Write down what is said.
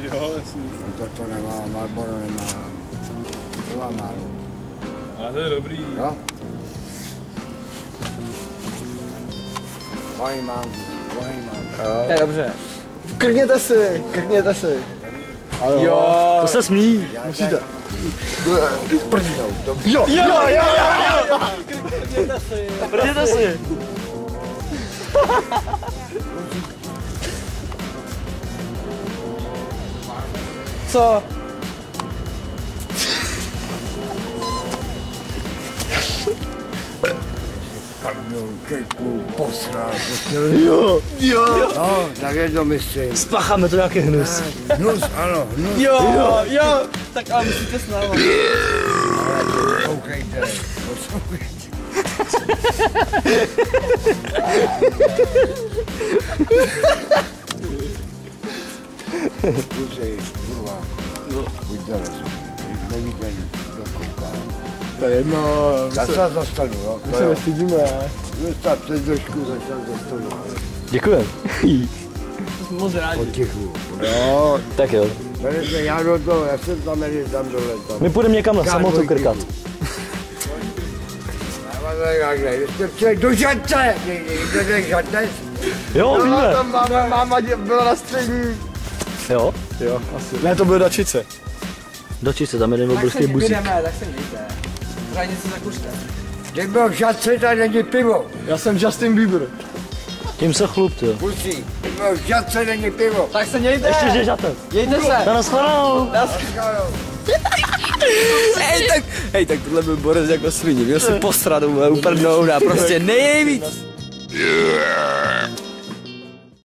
Jo, jasně. To nemá, Marlboro nemá. To má málo. Ale to je dobrý. Jo? Moji mám. To je dobře. Krkněte si. Jo. To se smí. Musíte. Prdinou. Jo. Krkněte si. Co? Posral. Jo. No, tak je to myslím. Spácháme to nějaký hnus. Hnus, ano, hnus. Jo. Tak ale musíte s náma. Poslouchejte. Kluci, kurva, buď dole, nevíte nic, kdo kouká. To je jedno. Já se dostanu, jo? My se nestydíme. Dostat před trošku, začal dostanu. Děkujem. Moc rádi. Potichu. Jo, tak jo. Berete, já do toho, já jsem tam jeli tam dole. Tam. My půjdeme někam na samotu krkat. Já vám takhle, jste přijeli do žadce, jdete žadec. Jo, víme. Tam máma byla na střední. Jo, asi. Ne, to bylo Dačice. Dačice, tam jeden obrovský buzík. Tak se mějte. Hranice zakuřte. Když byl v žadce, tady není pivo. Já jsem Justin Bieber. Tím se chlup, jo. Pusí, když byl v žadce, není pivo. Tak se mějte. Ještě že žatec. Mějte se. Na nashledanou. Hej, tak tohle byl Borec jako svině. Měl si posrat, uprdnout a prostě nejvíc.